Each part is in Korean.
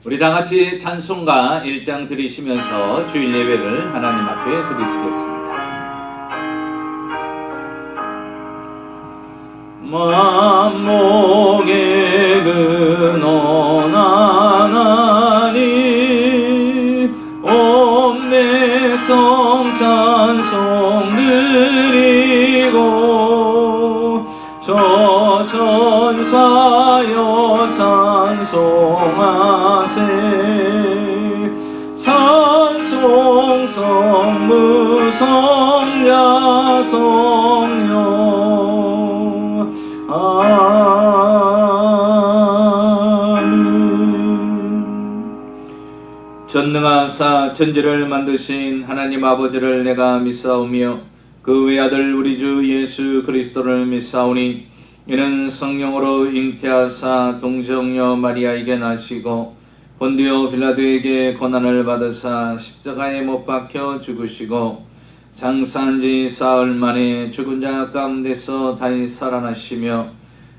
우리 다 같이 찬송가 1장 드리시면서 주일 예배를 하나님 앞에 드리시겠습니다. 만목의 근원한 하나님 온 내성 찬송 드리고 저 전사여 찬송하세 찬송 성무 성자 성령 전능하사 천지를 만드신 하나님 아버지를 내가 믿사오며 그 외아들 우리 주 예수 그리스도를 믿사오니 이는 성령으로 잉태하사 동정녀 마리아에게 나시고 본디오 빌라도에게 고난을 받으사 십자가에 못 박혀 죽으시고 장사한 지 사흘 만에 죽은 자 가운데서 다시 살아나시며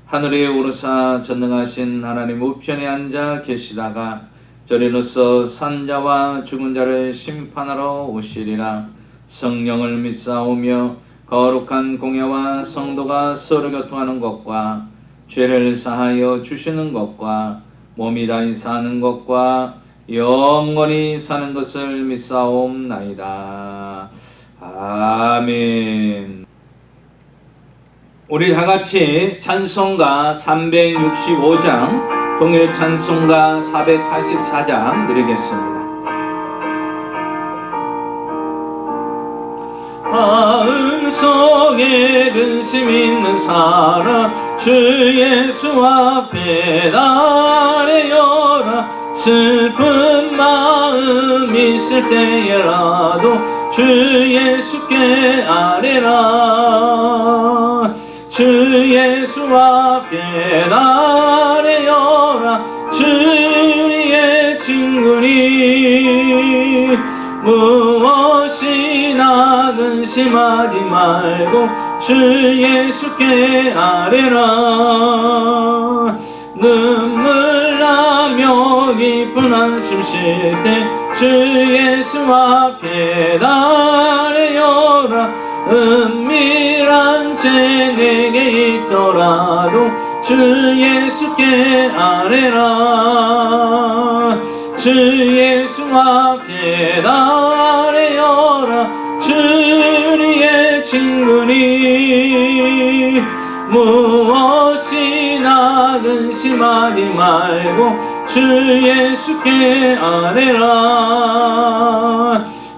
하늘에 오르사 전능하신 하나님 우편에 앉아 계시다가 저리로서 산자와 죽은 자를 심판하러 오시리라. 성령을 믿사오며 거룩한 공예와 성도가 서로 교통하는 것과 죄를 사하여 주시는 것과 몸이 다시 사는 것과 영원히 사는 것을 믿사옵나이다. 아멘. 우리 다같이 찬송가 365장 동일 찬송가 484장 드리겠습니다. 마음속에 근심 있는 사람 주 예수 앞에 아뢰어라. 슬픈 마음 있을 때에라도 주 예수께 아뢰라. 주 예수 앞에 아뢰어라. 주의 친구니 무엇이나 근심하지 말고 주 예수께 아뢰라. 눈물 나며 깊은 한숨 쉴 때 주 예수 앞에 아뢰어라. 은밀한 죄 내게 있더라도 주 예수께 아뢰라. 주 예수 앞에 아뢰어라. 주의 친구니 무엇이나 근심하지 말고 주 예수께 아뢰라.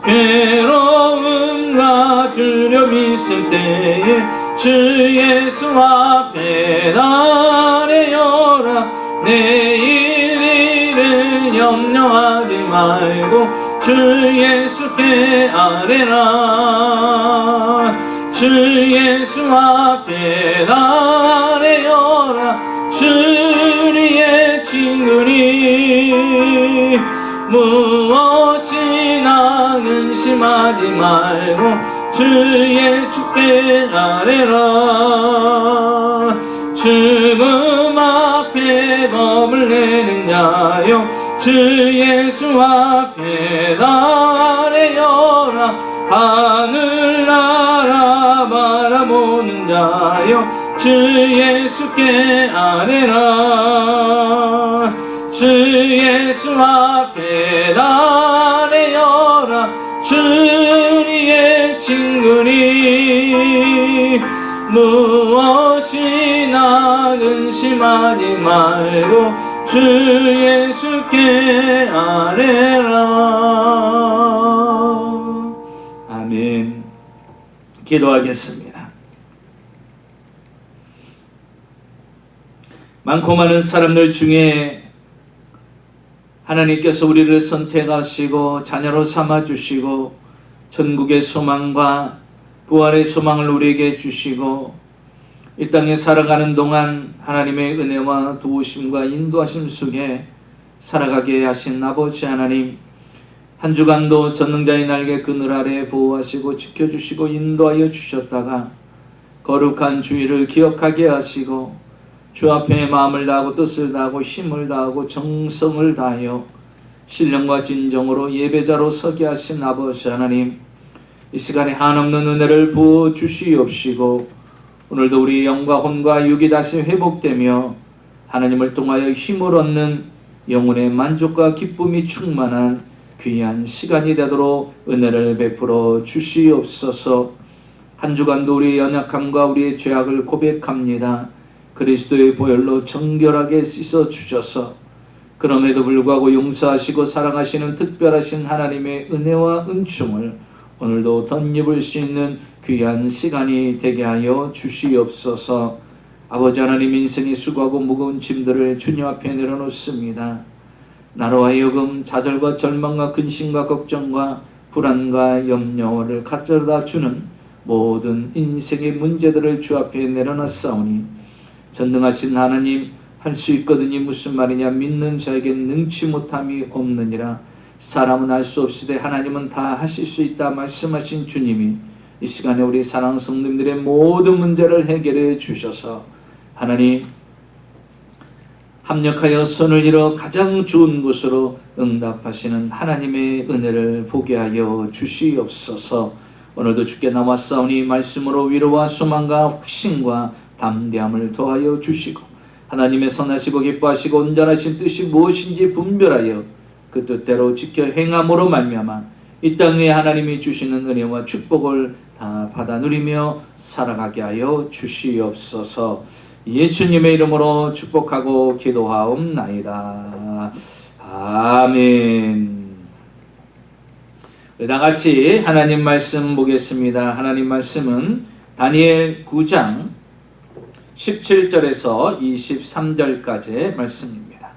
괴로움과 두려움 있을 때에 주 예수 앞에 아뢰어라. 내일 일을 염려하지 말고 주 예수께 아뢰라. 주 예수 앞에 아뢰어라. 주의 친구니 무엇이나 근심하지 말고 주 예수께 아뢰라. 죽음 앞에 겁을 내는 자여 주 예수 앞에 아뢰어라. 하늘나라 바라보는 자여 주 예수께 아뢰라. 주 예수 앞에 아뢰어라. 주의 친구니 무엇이나 근심하지 말고 주 예수께 아뢰라. 아멘. 기도하겠습니다. 많고 많은 사람들 중에 하나님께서 우리를 선택하시고 자녀로 삼아주시고 천국의 소망과 부활의 소망을 우리에게 주시고 이 땅에 살아가는 동안 하나님의 은혜와 도우심과 인도하심 속에 살아가게 하신 아버지 하나님, 한 주간도 전능자의 날개 그늘 아래 보호하시고 지켜주시고 인도하여 주셨다가 거룩한 주일을 기억하게 하시고 주 앞에 마음을 다하고 뜻을 다하고 힘을 다하고 정성을 다하여 신령과 진정으로 예배자로 서게 하신 아버지 하나님, 이 시간에 한없는 은혜를 부어 주시옵시고 오늘도 우리 영과 혼과 육이 다시 회복되며 하나님을 통하여 힘을 얻는 영혼의 만족과 기쁨이 충만한 귀한 시간이 되도록 은혜를 베풀어 주시옵소서. 한 주간도 우리의 연약함과 우리의 죄악을 고백합니다. 그리스도의 보혈로 정결하게 씻어 주셔서 그럼에도 불구하고 용서하시고 사랑하시는 특별하신 하나님의 은혜와 은총을 오늘도 덧입을 수 있는 귀한 시간이 되게 하여 주시옵소서. 아버지 하나님, 인생이 수고하고 무거운 짐들을 주님 앞에 내려놓습니다. 나로 하여금 좌절과 절망과 근심과 걱정과 불안과 염려를 가져다 주는 모든 인생의 문제들을 주 앞에 내려놨사오니 전능하신 하나님, 할 수 있거든이 무슨 말이냐, 믿는 자에겐 능치 못함이 없느니라. 사람은 알 수 없으되 하나님은 다 하실 수 있다 말씀하신 주님이 이 시간에 우리 사랑 성도님들의 모든 문제를 해결해 주셔서 하나님, 합력하여 손을 이뤄 가장 좋은 곳으로 응답하시는 하나님의 은혜를 보게 하여 주시옵소서. 오늘도 주께 나왔사오니 말씀으로 위로와 소망과 확신과 담대함을 더하여 주시고 하나님의 선하시고 기뻐하시고 온전하신 뜻이 무엇인지 분별하여 그 뜻대로 지켜 행함으로 말미암아 이 땅에 하나님이 주시는 은혜와 축복을 다 받아 누리며 살아가게 하여 주시옵소서. 예수님의 이름으로 축복하고 기도하옵나이다. 아멘. 다같이 하나님 말씀 보겠습니다. 하나님 말씀은 다니엘 9장 17절에서 23절까지의 말씀입니다.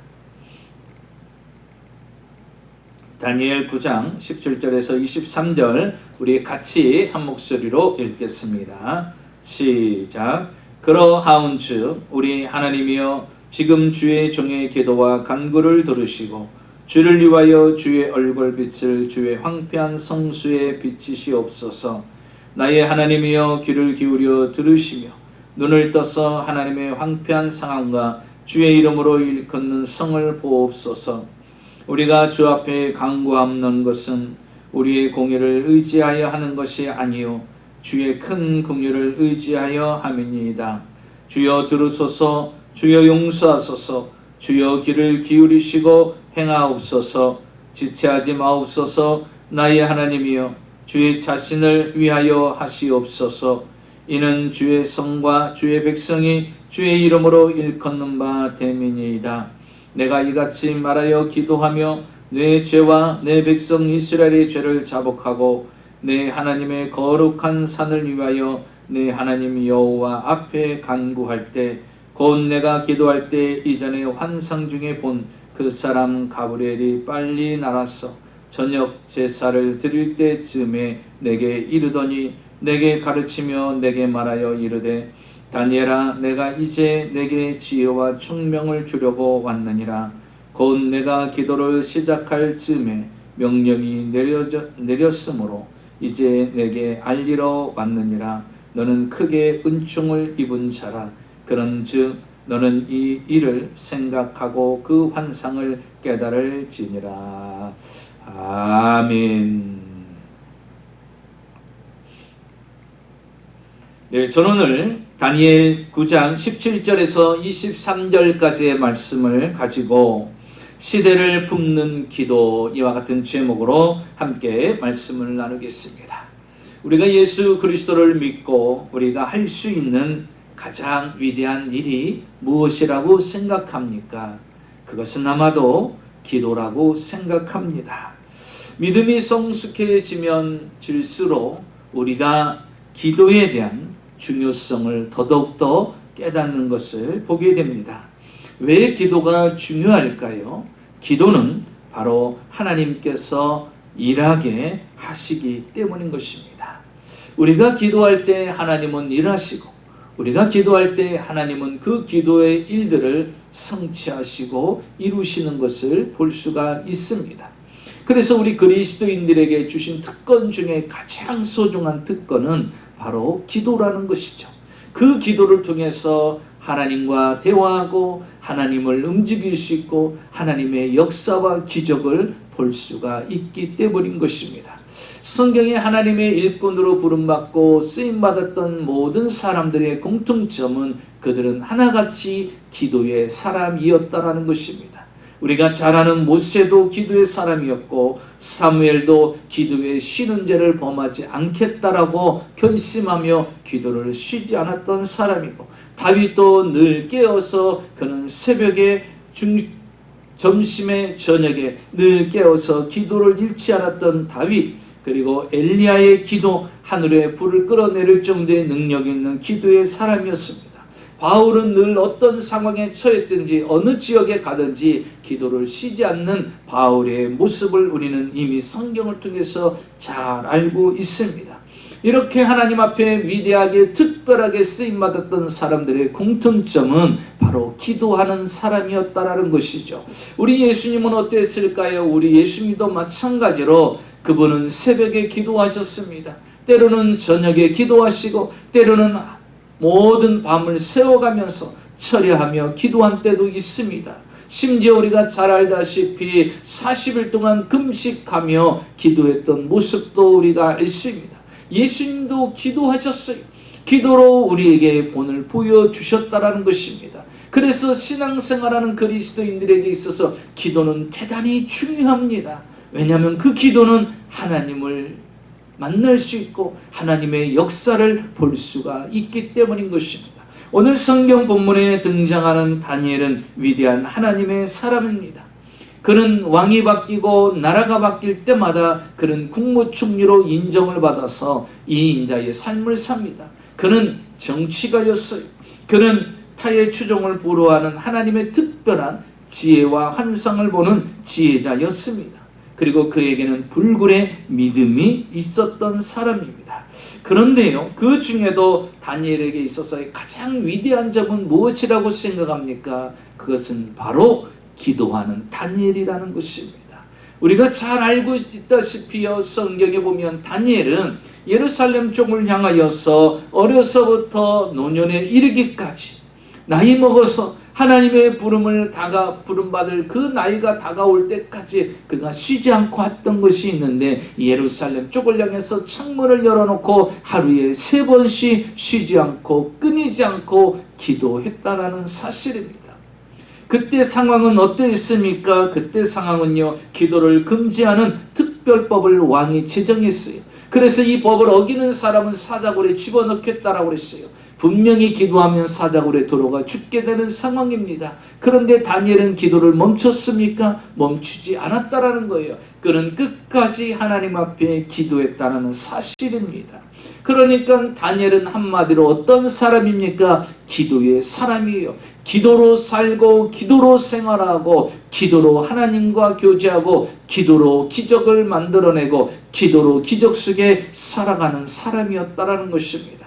다니엘 9장 17절에서 23절 우리 같이 한 목소리로 읽겠습니다. 시작. 그러하온즉 우리 하나님이여 지금 주의 종의 기도와 간구를 들으시고 주를 위하여 주의 얼굴빛을 주의 황폐한 성수에 비치시옵소서. 나의 하나님이여 귀를 기울여 들으시며 눈을 떠서 하나님의 황폐한 상황과 주의 이름으로 일컫는 성을 보옵소서. 우리가 주 앞에 간구함는 것은 우리의 공의를 의지하여 하는 것이 아니요 주의 큰 긍휼을 의지하여 함이니이다. 주여 들으소서. 주여 용서하소서. 주여 귀를 기울이시고 행하옵소서. 지체하지 마옵소서. 나의 하나님이여 주의 자신을 위하여 하시옵소서. 이는 주의 성과 주의 백성이 주의 이름으로 일컫는 바 됨이니이다. 내가 이같이 말하여 기도하며 내 죄와 내 백성 이스라엘의 죄를 자복하고 내 하나님의 거룩한 산을 위하여 내 하나님 여호와 앞에 간구할 때 곧 내가 기도할 때 이전에 환상 중에 본 그 사람 가브리엘이 빨리 날아서 저녁 제사를 드릴 때쯤에 내게 이르더니 내게 가르치며 내게 말하여 이르되 다니엘아 내가 이제 내게 지혜와 총명을 주려고 왔느니라. 곧 내가 기도를 시작할 즈음에 명령이 내렸으므로 이제 내게 알리러 왔느니라. 너는 크게 은총을 입은 자라. 그런즉 너는 이 일을 생각하고 그 환상을 깨달을지니라. 아멘. 네, 저는 오늘 다니엘 9장 17절에서 23절까지의 말씀을 가지고 시대를 품는 기도, 이와 같은 제목으로 함께 말씀을 나누겠습니다. 우리가 예수 그리스도를 믿고 우리가 할 수 있는 가장 위대한 일이 무엇이라고 생각합니까? 그것은 아마도 기도라고 생각합니다. 믿음이 성숙해지면 질수록 우리가 기도에 대한 중요성을 더더욱더 깨닫는 것을 보게 됩니다. 왜 기도가 중요할까요? 기도는 바로 하나님께서 일하게 하시기 때문인 것입니다. 우리가 기도할 때 하나님은 일하시고 우리가 기도할 때 하나님은 그 기도의 일들을 성취하시고 이루시는 것을 볼 수가 있습니다. 그래서 우리 그리스도인들에게 주신 특권 중에 가장 소중한 특권은 바로 기도라는 것이죠. 그 기도를 통해서 하나님과 대화하고 하나님을 움직일 수 있고 하나님의 역사와 기적을 볼 수가 있기 때문인 것입니다. 성경에 하나님의 일꾼으로 부름받고 쓰임받았던 모든 사람들의 공통점은 그들은 하나같이 기도의 사람이었다라는 것입니다. 우리가 잘 아는 모세도 기도의 사람이었고 사무엘도 기도의 쉬는 죄를 범하지 않겠다라고 결심하며 기도를 쉬지 않았던 사람이고 다윗도 늘 깨어서 그는 새벽에 점심에 저녁에 늘 깨어서 기도를 잃지 않았던 다윗, 그리고 엘리야의 기도, 하늘에 불을 끌어내릴 정도의 능력 있는 기도의 사람이었습니다. 바울은 늘 어떤 상황에 처했든지 어느 지역에 가든지 기도를 쉬지 않는 바울의 모습을 우리는 이미 성경을 통해서 잘 알고 있습니다. 이렇게 하나님 앞에 위대하게 특별하게 쓰임받았던 사람들의 공통점은 바로 기도하는 사람이었다라는 것이죠. 우리 예수님은 어땠을까요? 우리 예수님도 마찬가지로 그분은 새벽에 기도하셨습니다. 때로는 저녁에 기도하시고 때로는 모든 밤을 새워가면서 철야하며 기도한 때도 있습니다. 심지어 우리가 잘 알다시피 40일 동안 금식하며 기도했던 모습도 우리가 알 수 있습니다. 예수님도 기도하셨어요. 기도로 우리에게 본을 보여주셨다라는 것입니다. 그래서 신앙생활하는 그리스도인들에게 있어서 기도는 대단히 중요합니다. 왜냐하면 그 기도는 하나님을 만날 수 있고 하나님의 역사를 볼 수가 있기 때문인 것입니다. 오늘 성경 본문에 등장하는 다니엘은 위대한 하나님의 사람입니다. 그는 왕이 바뀌고 나라가 바뀔 때마다 그는 국무총리로 인정을 받아서 이 인자의 삶을 삽니다. 그는 정치가였어요. 그는 타의 추종을 불허하는 하나님의 특별한 지혜와 환상을 보는 지혜자였습니다. 그리고 그에게는 불굴의 믿음이 있었던 사람입니다. 그런데요, 그 중에도 다니엘에게 있어서의 가장 위대한 점은 무엇이라고 생각합니까? 그것은 바로 기도하는 다니엘이라는 것입니다. 우리가 잘 알고 있다시피요, 성경에 보면 다니엘은 예루살렘 쪽을 향하여서 어려서부터 노년에 이르기까지 나이 먹어서 하나님의 부름받을 그 나이가 다가올 때까지 그가 쉬지 않고 했던 것이 있는데, 예루살렘 쪽을 향해서 창문을 열어놓고 하루에 3번씩 쉬지 않고 끊이지 않고 기도했다라는 사실입니다. 그때 상황은 어떠했습니까? 그때 상황은요, 기도를 금지하는 특별법을 왕이 제정했어요. 그래서 이 법을 어기는 사람은 사자굴에 집어넣겠다라고 그랬어요. 분명히 기도하면 사자굴에 들어가 죽게 되는 상황입니다. 그런데 다니엘은 기도를 멈췄습니까? 멈추지 않았다라는 거예요. 그는 끝까지 하나님 앞에 기도했다는 사실입니다. 그러니까 다니엘은 한마디로 어떤 사람입니까? 기도의 사람이에요. 기도로 살고 기도로 생활하고 기도로 하나님과 교제하고 기도로 기적을 만들어내고 기도로 기적 속에 살아가는 사람이었다라는 것입니다.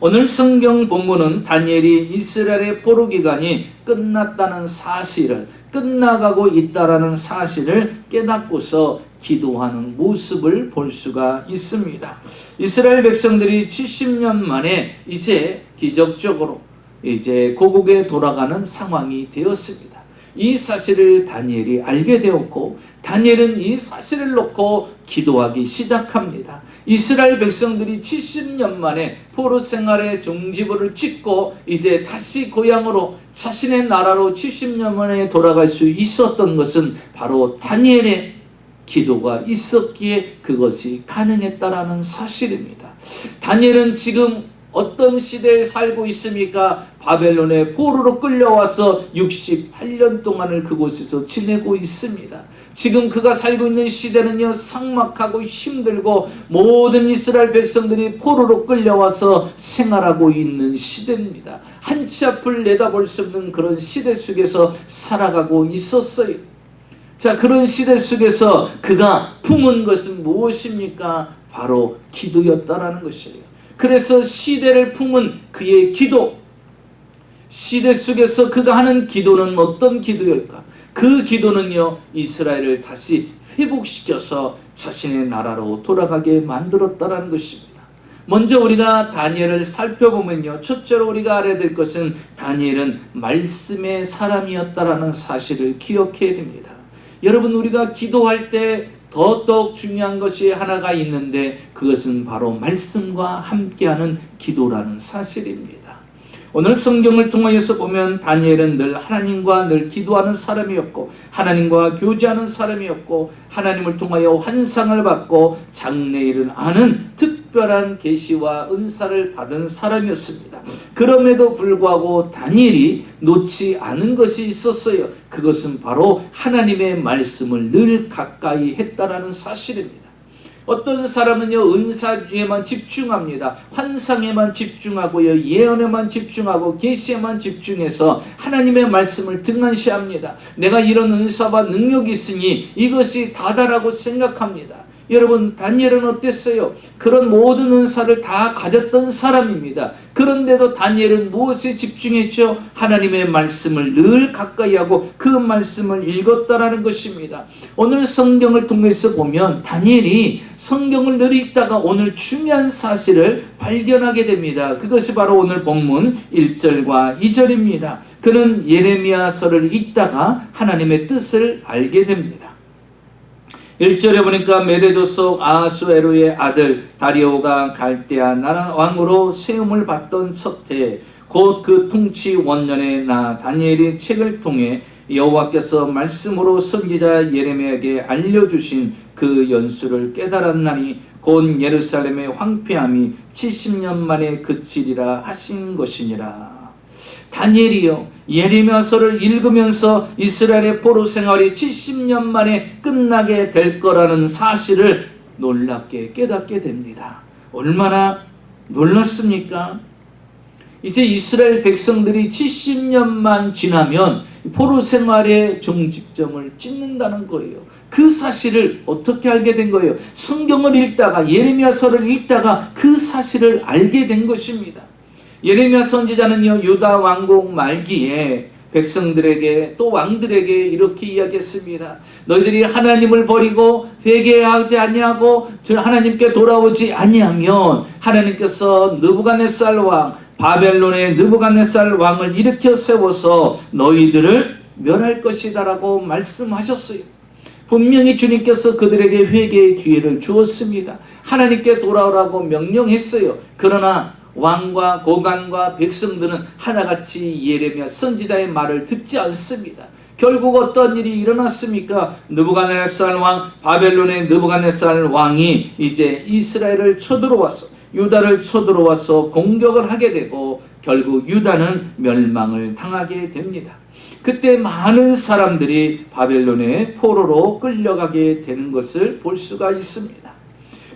오늘 성경 본문은 다니엘이 이스라엘의 포로 기간이 끝났다는 사실을, 끝나가고 있다라는 사실을 깨닫고서 기도하는 모습을 볼 수가 있습니다. 이스라엘 백성들이 70년 만에 이제 기적적으로 이제 고국에 돌아가는 상황이 되었습니다. 이 사실을 다니엘이 알게 되었고, 다니엘은 이 사실을 놓고 기도하기 시작합니다. 이스라엘 백성들이 70년 만에 포로 생활의 종지부를 찍고 이제 다시 고향으로 자신의 나라로 70년 만에 돌아갈 수 있었던 것은 바로 다니엘의 기도가 있었기에 그것이 가능했다라는 사실입니다. 다니엘은 지금 어떤 시대에 살고 있습니까? 바벨론의 포로로 끌려와서 68년 동안을 그곳에서 지내고 있습니다. 지금 그가 살고 있는 시대는요, 삭막하고 힘들고 모든 이스라엘 백성들이 포로로 끌려와서 생활하고 있는 시대입니다. 한치 앞을 내다볼 수 없는 그런 시대 속에서 살아가고 있었어요. 자, 그런 시대 속에서 그가 품은 것은 무엇입니까? 바로 기도였다라는 것이에요. 그래서 시대를 품은 그의 기도, 시대 속에서 그가 하는 기도는 어떤 기도일까? 그 기도는요, 이스라엘을 다시 회복시켜서 자신의 나라로 돌아가게 만들었다라는 것입니다. 먼저 우리가 다니엘을 살펴보면요, 첫째로 우리가 알아야 될 것은 다니엘은 말씀의 사람이었다라는 사실을 기억해야 됩니다. 여러분, 우리가 기도할 때 더더욱 중요한 것이 하나가 있는데 그것은 바로 말씀과 함께하는 기도라는 사실입니다. 오늘 성경을 통하여서 보면 다니엘은 늘 하나님과 늘 기도하는 사람이었고 하나님과 교제하는 사람이었고 하나님을 통하여 환상을 받고 장래일을 아는 특별한 계시와 은사를 받은 사람이었습니다. 그럼에도 불구하고 다니엘이 놓지 않은 것이 있었어요. 그것은 바로 하나님의 말씀을 늘 가까이 했다라는 사실입니다. 어떤 사람은요, 은사에만 집중합니다. 환상에만 집중하고요, 예언에만 집중하고 계시에만 집중해서 하나님의 말씀을 등한시합니다. 내가 이런 은사와 능력이 있으니 이것이 다다라고 생각합니다. 여러분, 다니엘은 어땠어요? 그런 모든 은사를 다 가졌던 사람입니다. 그런데도 다니엘은 무엇에 집중했죠? 하나님의 말씀을 늘 가까이 하고 그 말씀을 읽었다라는 것입니다. 오늘 성경을 통해서 보면 다니엘이 성경을 늘 읽다가 오늘 중요한 사실을 발견하게 됩니다. 그것이 바로 오늘 본문 1절과 2절입니다. 그는 예레미야서를 읽다가 하나님의 뜻을 알게 됩니다. 1절에 보니까 메레도 속 아하수에로의 아들 다리오가 갈대아 나라 왕으로 세움을 받던 첫 해 곧 그 통치 원년에 나 다니엘이 책을 통해 여호와께서 말씀으로 선지자 예레미야에게 알려주신 그 연수를 깨달았나니 곧 예루살렘의 황폐함이 70년 만에 그치리라 하신 것이니라. 다니엘이요, 예레미야서를 읽으면서 이스라엘의 포로 생활이 70년 만에 끝나게 될 거라는 사실을 놀랍게 깨닫게 됩니다. 얼마나 놀랐습니까? 이제 이스라엘 백성들이 70년만 지나면 포로 생활의 종직점을 찍는다는 거예요. 그 사실을 어떻게 알게 된 거예요? 성경을 읽다가, 예레미야서를 읽다가 그 사실을 알게 된 것입니다. 예레미야 선지자는요, 유다 왕국 말기에 백성들에게 또 왕들에게 이렇게 이야기했습니다. 너희들이 하나님을 버리고 회개하지 아니하고 하나님께 돌아오지 아니하면 하나님께서 느부갓네살 왕, 바벨론의 느부갓네살 왕을 일으켜 세워서 너희들을 멸할 것이다라고 말씀하셨어요. 분명히 주님께서 그들에게 회개의 기회를 주었습니다. 하나님께 돌아오라고 명령했어요. 그러나 왕과 고관과 백성들은 하나같이 예레미야 선지자의 말을 듣지 않습니다. 결국 어떤 일이 일어났습니까? 느부갓네살 왕, 바벨론의 느부갓네살 왕이 이제 이스라엘을 쳐들어와서, 유다를 쳐들어와서 공격을 하게 되고 결국 유다는 멸망을 당하게 됩니다. 그때 많은 사람들이 바벨론의 포로로 끌려가게 되는 것을 볼 수가 있습니다.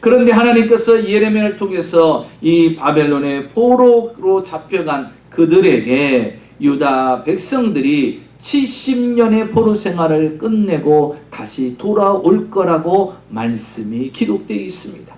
그런데 하나님께서 예레미야를 통해서 이 바벨론의 포로로 잡혀간 그들에게 유다 백성들이 70년의 포로 생활을 끝내고 다시 돌아올 거라고 말씀이 기록되어 있습니다.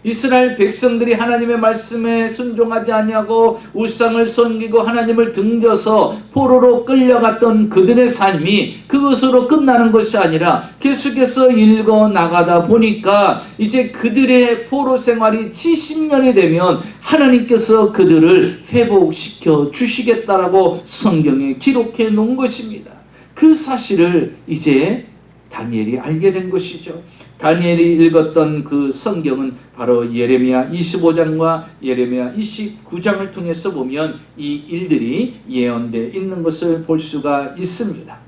이스라엘 백성들이 하나님의 말씀에 순종하지 아니하고 우상을 섬기고 하나님을 등져서 포로로 끌려갔던 그들의 삶이 그것으로 끝나는 것이 아니라 계속해서 읽어 나가다 보니까 이제 그들의 포로 생활이 70년이 되면 하나님께서 그들을 회복시켜 주시겠다라고 성경에 기록해 놓은 것입니다. 그 사실을 이제 다니엘이 알게 된 것이죠. 다니엘이 읽었던 그 성경은 바로 예레미야 25장과 예레미야 29장을 통해서 보면 이 일들이 예언되어 있는 것을 볼 수가 있습니다.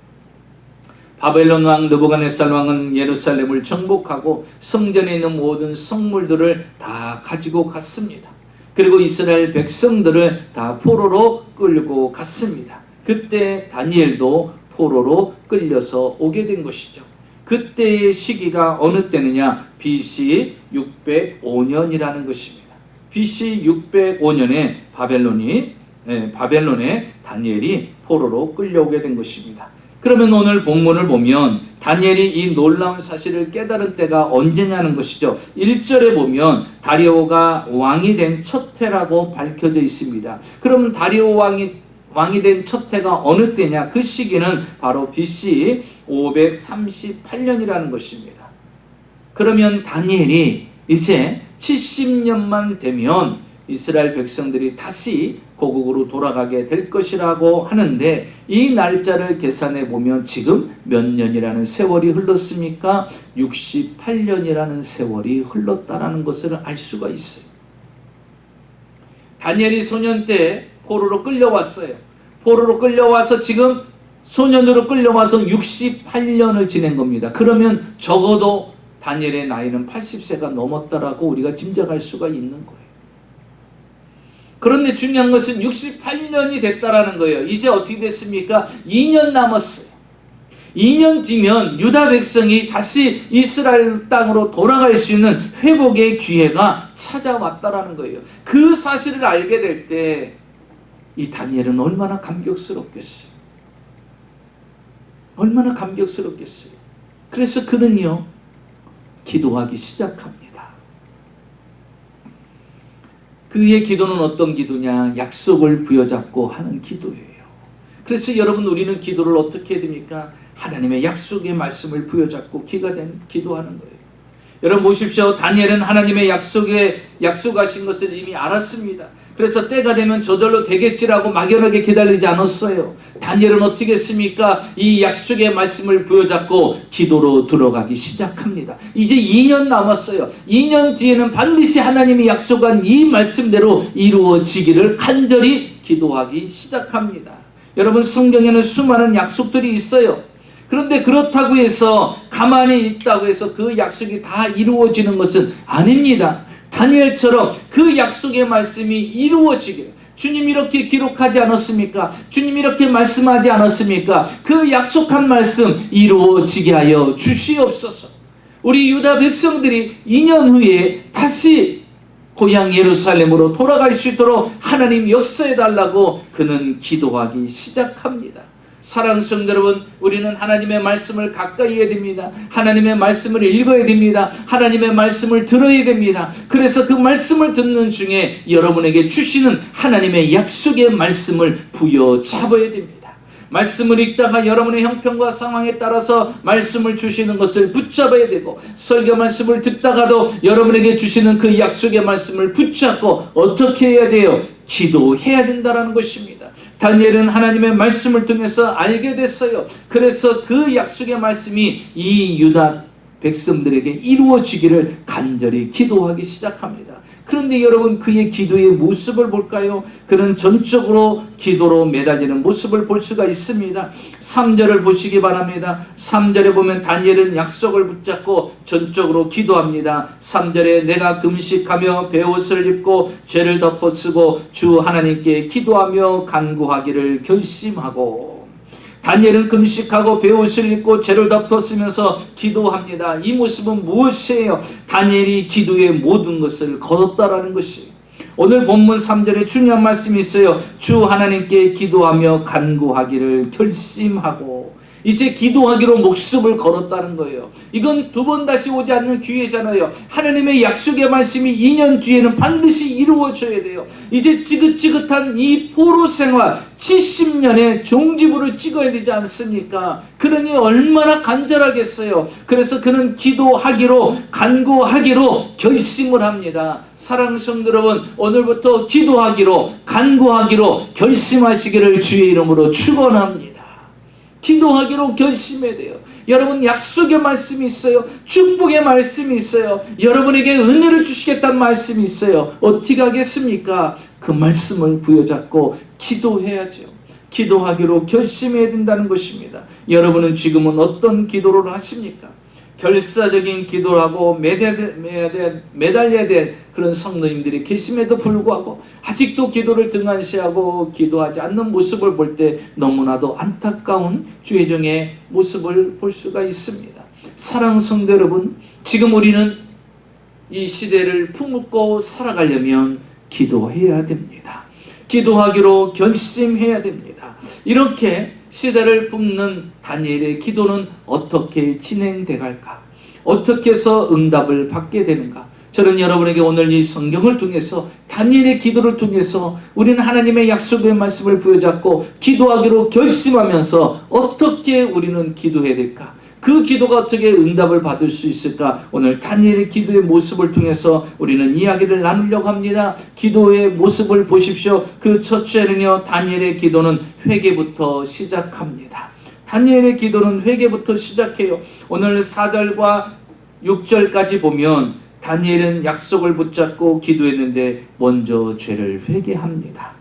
바벨론 왕 느부갓네살 왕은 예루살렘을 정복하고 성전에 있는 모든 성물들을 다 가지고 갔습니다. 그리고 이스라엘 백성들을 다 포로로 끌고 갔습니다. 그때 다니엘도 포로로 끌려서 오게 된 것이죠. 그때의 시기가 어느 때느냐? BC 605년이라는 것입니다. BC 605년에 바벨론에 다니엘이 포로로 끌려오게 된 것입니다. 그러면 오늘 본문을 보면 다니엘이 이 놀라운 사실을 깨달은 때가 언제냐는 것이죠. 1절에 보면 다리오가 왕이 된 첫 해라고 밝혀져 있습니다. 그러면 다리오 왕이 된 첫 해가 어느 때냐? 그 시기는 바로 BC 538년이라는 것입니다. 그러면 다니엘이 이제 70년만 되면 이스라엘 백성들이 다시 고국으로 돌아가게 될 것이라고 하는데, 이 날짜를 계산해 보면 지금 몇 년이라는 세월이 흘렀습니까? 68년이라는 세월이 흘렀다라는 것을 알 수가 있어요. 다니엘이 소년 때 포로로 끌려왔어요. 포로로 끌려와서 지금 소년으로 끌려와서 68년을 지낸 겁니다. 그러면 적어도 다니엘의 나이는 80세가 넘었다라고 우리가 짐작할 수가 있는 거예요. 그런데 중요한 것은 68년이 됐다라는 거예요. 이제 어떻게 됐습니까? 2년 남았어요. 2년 뒤면 유다 백성이 다시 이스라엘 땅으로 돌아갈 수 있는 회복의 기회가 찾아왔다라는 거예요. 그 사실을 알게 될 때 이 다니엘은 얼마나 감격스럽겠어요. 얼마나 감격스럽겠어요. 그래서 그는요, 기도하기 시작합니다. 그의 기도는 어떤 기도냐? 약속을 부여잡고 하는 기도예요. 그래서 여러분, 우리는 기도를 어떻게 해야 됩니까? 하나님의 약속의 말씀을 부여잡고 기도하는 거예요. 여러분 보십시오. 다니엘은 하나님의 약속하신 것을 이미 알았습니다. 그래서 때가 되면 저절로 되겠지라고 막연하게 기다리지 않았어요. 다니엘은 어떻게 했습니까? 이 약속의 말씀을 부여잡고 기도로 들어가기 시작합니다. 이제 2년 남았어요. 2년 뒤에는 반드시 하나님이 약속한 이 말씀대로 이루어지기를 간절히 기도하기 시작합니다. 여러분, 성경에는 수많은 약속들이 있어요. 그런데 그렇다고 해서 가만히 있다고 해서 그 약속이 다 이루어지는 것은 아닙니다. 다니엘처럼 그 약속의 말씀이 이루어지기를, 주님 이렇게 기록하지 않았습니까? 주님 이렇게 말씀하지 않았습니까? 그 약속한 말씀 이루어지게 하여 주시옵소서. 우리 유다 백성들이 2년 후에 다시 고향 예루살렘으로 돌아갈 수 있도록 하나님 역사해 달라고 그는 기도하기 시작합니다. 사랑하는 성도 여러분, 우리는 하나님의 말씀을 가까이 해야 됩니다. 하나님의 말씀을 읽어야 됩니다. 하나님의 말씀을 들어야 됩니다. 그래서 그 말씀을 듣는 중에 여러분에게 주시는 하나님의 약속의 말씀을 부여잡아야 됩니다. 말씀을 읽다가 여러분의 형편과 상황에 따라서 말씀을 주시는 것을 붙잡아야 되고, 설교 말씀을 듣다가도 여러분에게 주시는 그 약속의 말씀을 붙잡고 어떻게 해야 돼요? 기도해야 된다는 것입니다. 다니엘은 하나님의 말씀을 통해서 알게 됐어요. 그래서 그 약속의 말씀이 이 유다 백성들에게 이루어지기를 간절히 기도하기 시작합니다. 그런데 여러분, 그의 기도의 모습을 볼까요? 그는 전적으로 기도로 매달리는 모습을 볼 수가 있습니다. 3절을 보시기 바랍니다. 3절에 보면 다니엘은 약속을 붙잡고 전적으로 기도합니다. 3절에 내가 금식하며 베옷을 입고 죄를 덮어 쓰고 주 하나님께 기도하며 간구하기를 결심하고. 다니엘은 금식하고 베옷을 입고 죄를 덮었으면서 기도합니다. 이 모습은 무엇이에요? 다니엘이 기도의 모든 것을 걸었다라는 것이에요. 오늘 본문 3절에 중요한 말씀이 있어요. 주 하나님께 기도하며 간구하기를 결심하고. 이제 기도하기로 목숨을 걸었다는 거예요. 이건 두 번 다시 오지 않는 기회잖아요. 하나님의 약속의 말씀이 2년 뒤에는 반드시 이루어져야 돼요. 이제 지긋지긋한 이 포로 생활 70년의 종지부를 찍어야 되지 않습니까? 그러니 얼마나 간절하겠어요. 그래서 그는 기도하기로, 간구하기로 결심을 합니다. 사랑하는 성도 여러분, 오늘부터 기도하기로, 간구하기로 결심하시기를 주의 이름으로 축원합니다. 기도하기로 결심해야 돼요. 여러분, 약속의 말씀이 있어요. 축복의 말씀이 있어요. 여러분에게 은혜를 주시겠다는 말씀이 있어요. 어떻게 하겠습니까? 그 말씀을 부여잡고 기도해야죠. 기도하기로 결심해야 된다는 것입니다. 여러분은 지금은 어떤 기도를 하십니까? 결사적인 기도를 하고 매달려야 될 그런 성도님들이 계심에도 불구하고 아직도 기도를 등한시하고 기도하지 않는 모습을 볼 때 너무나도 안타까운 주의 종의 모습을 볼 수가 있습니다. 사랑하는 성도 여러분, 지금 우리는 이 시대를 품고 살아가려면 기도해야 됩니다. 기도하기로 결심해야 됩니다. 이렇게 시대를 품는 다니엘의 기도는 어떻게 진행돼 갈까? 어떻게 해서 응답을 받게 되는가? 저는 여러분에게 오늘 이 성경을 통해서, 다니엘의 기도를 통해서 우리는 하나님의 약속의 말씀을 부여잡고 기도하기로 결심하면서 어떻게 우리는 기도해야 될까? 그 기도가 어떻게 응답을 받을 수 있을까? 오늘 다니엘의 기도의 모습을 통해서 우리는 이야기를 나누려고 합니다. 기도의 모습을 보십시오. 그 첫째는요, 다니엘의 기도는 회개부터 시작합니다. 다니엘의 기도는 회개부터 시작해요. 오늘 4절과 6절까지 보면 다니엘은 약속을 붙잡고 기도했는데 먼저 죄를 회개합니다.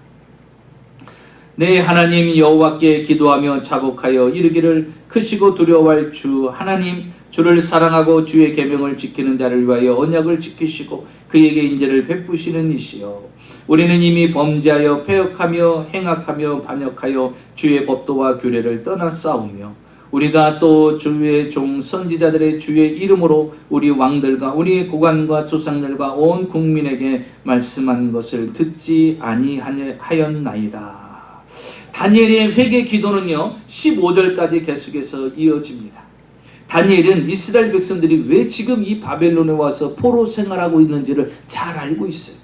내 하나님 여호와께 기도하며 자복하여 이르기를 크시고 두려워할 주 하나님, 주를 사랑하고 주의 계명을 지키는 자를 위하여 언약을 지키시고 그에게 인재를 베푸시는 이시여, 우리는 이미 범죄하여 패역하며 행악하며 반역하여 주의 법도와 규례를 떠나 싸우며 우리가 또 주의 종 선지자들의 주의 이름으로 우리 왕들과 우리 고관과 조상들과 온 국민에게 말씀한 것을 듣지 아니하였나이다. 다니엘의 회개 기도는요 15절까지 계속해서 이어집니다. 다니엘은 이스라엘 백성들이 왜 지금 이 바벨론에 와서 포로 생활하고 있는지를 잘 알고 있어요.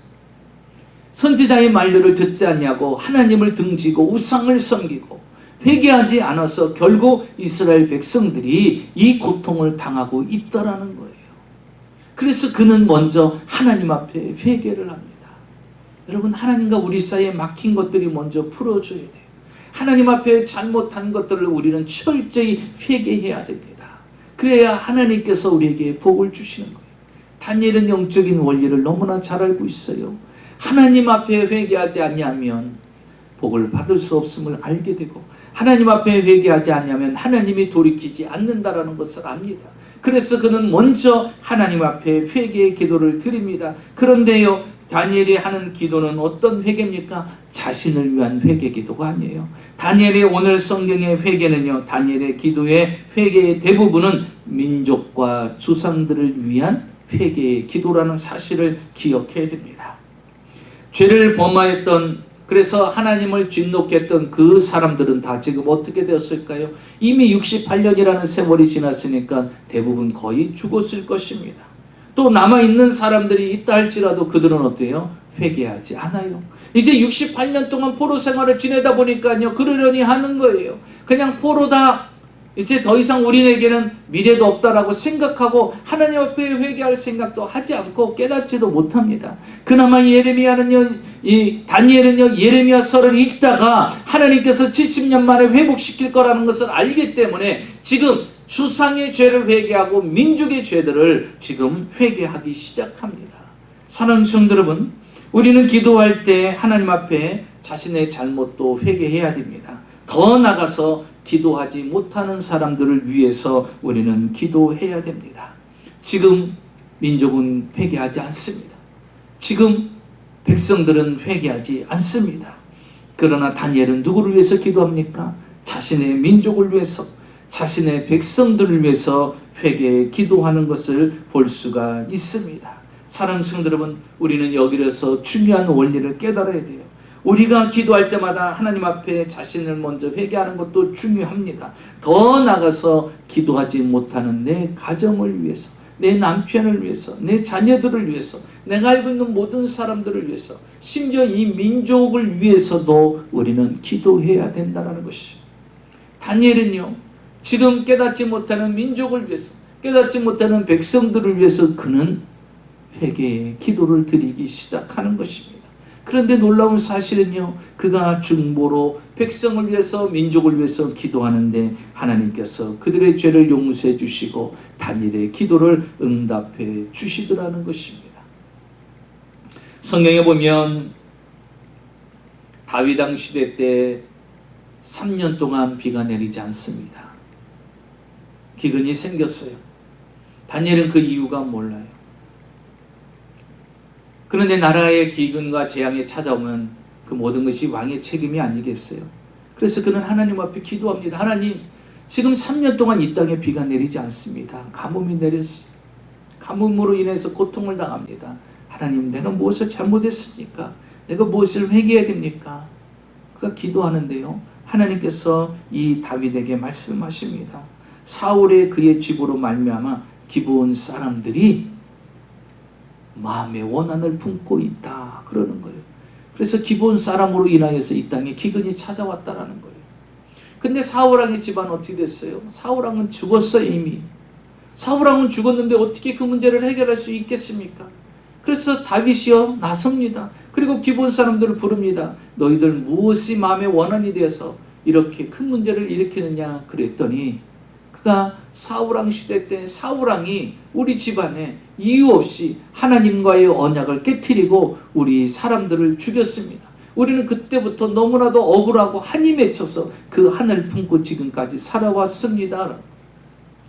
선지자의 말들을 듣지 않냐고 하나님을 등지고 우상을 섬기고 회개하지 않아서 결국 이스라엘 백성들이 이 고통을 당하고 있다라는 거예요. 그래서 그는 먼저 하나님 앞에 회개를 합니다. 여러분, 하나님과 우리 사이에 막힌 것들이 먼저 풀어줘야 돼요. 하나님 앞에 잘못한 것들을 우리는 철저히 회개해야 됩니다. 그래야 하나님께서 우리에게 복을 주시는 거예요. 다니엘은 영적인 원리를 너무나 잘 알고 있어요. 하나님 앞에 회개하지 않냐면 복을 받을 수 없음을 알게 되고, 하나님 앞에 회개하지 않냐면 하나님이 돌이키지 않는다라는 것을 압니다. 그래서 그는 먼저 하나님 앞에 회개의 기도를 드립니다. 그런데요, 다니엘이 하는 기도는 어떤 회개입니까? 자신을 위한 회개 기도가 아니에요. 다니엘의 오늘 성경의 회개는요, 다니엘의 기도의 회개의 대부분은 민족과 조상들을 위한 회개의 기도라는 사실을 기억해야 됩니다. 죄를 범하였던, 그래서 하나님을 진노케 했던 그 사람들은 다 지금 어떻게 되었을까요? 이미 68년이라는 세월이 지났으니까 대부분 거의 죽었을 것입니다. 또 남아있는 사람들이 있다 할지라도 그들은 어때요? 회개하지 않아요. 이제 68년 동안 포로 생활을 지내다 보니까요, 그러려니 하는 거예요. 그냥 포로다, 이제 더 이상 우리에게는 미래도 없다라고 생각하고 하나님 앞에 회개할 생각도 하지 않고 깨닫지도 못합니다. 그나마 예레미야는요, 이 다니엘은요, 예레미야서를 읽다가 하나님께서 70년 만에 회복시킬 거라는 것을 알기 때문에 지금 주상의 죄를 회개하고 민족의 죄들을 지금 회개하기 시작합니다. 사랑하는 성도 여러분, 우리는 기도할 때 하나님 앞에 자신의 잘못도 회개해야 됩니다. 더 나아가서 기도하지 못하는 사람들을 위해서 우리는 기도해야 됩니다. 지금 민족은 회개하지 않습니다. 지금 백성들은 회개하지 않습니다. 그러나 다니엘은 누구를 위해서 기도합니까? 자신의 민족을 위해서, 자신의 백성들을 위해서 회개 기도하는 것을 볼 수가 있습니다. 사랑하는 성도 여러분, 우리는 여기에서 중요한 원리를 깨달아야 돼요. 우리가 기도할 때마다 하나님 앞에 자신을 먼저 회개하는 것도 중요합니다. 더 나아가서 기도하지 못하는 내 가정을 위해서, 내 남편을 위해서, 내 자녀들을 위해서, 내가 알고 있는 모든 사람들을 위해서, 심지어 이 민족을 위해서도 우리는 기도해야 된다는 것이죠. 다니엘은요, 지금 깨닫지 못하는 민족을 위해서, 깨닫지 못하는 백성들을 위해서 그는 회개의 기도를 드리기 시작하는 것입니다. 그런데 놀라운 사실은요, 그가 중보로 백성을 위해서, 민족을 위해서 기도하는데 하나님께서 그들의 죄를 용서해 주시고 다니엘의 기도를 응답해 주시더라는 것입니다. 성경에 보면 다윗 왕 시대 때 3년 동안 비가 내리지 않습니다. 기근이 생겼어요. 다니엘은 그 이유가 몰라요. 그런데 나라의 기근과 재앙이 찾아오면 그 모든 것이 왕의 책임이 아니겠어요? 그래서 그는 하나님 앞에 기도합니다. 하나님, 지금 3년 동안 이 땅에 비가 내리지 않습니다. 가뭄이 내렸어요. 가뭄으로 인해서 고통을 당합니다. 하나님, 내가 무엇을 잘못했습니까? 내가 무엇을 회개해야 됩니까? 그가 기도하는데요, 하나님께서 이 다윗에게 말씀하십니다. 사울의 그의 집으로 말미암아 기브온 사람들이 마음의 원한을 품고 있다 그러는 거예요. 그래서 기브온 사람으로 인하여서 이 땅에 기근이 찾아왔다라는 거예요. 근데 사울왕의 집안 어떻게 됐어요? 사울왕은 죽었어요, 이미. 사울왕은 죽었는데 어떻게 그 문제를 해결할 수 있겠습니까? 그래서 다윗이요 나섭니다. 그리고 기본 사람들을 부릅니다. 너희들 무엇이 마음의 원한이 되어서 이렇게 큰 문제를 일으키느냐 그랬더니, 그가 사울왕 시대 때 사울왕이 우리 집안에 이유 없이 하나님과의 언약을 깨트리고 우리 사람들을 죽였습니다. 우리는 그때부터 너무나도 억울하고 한이 맺혀서 그 한을 품고 지금까지 살아왔습니다.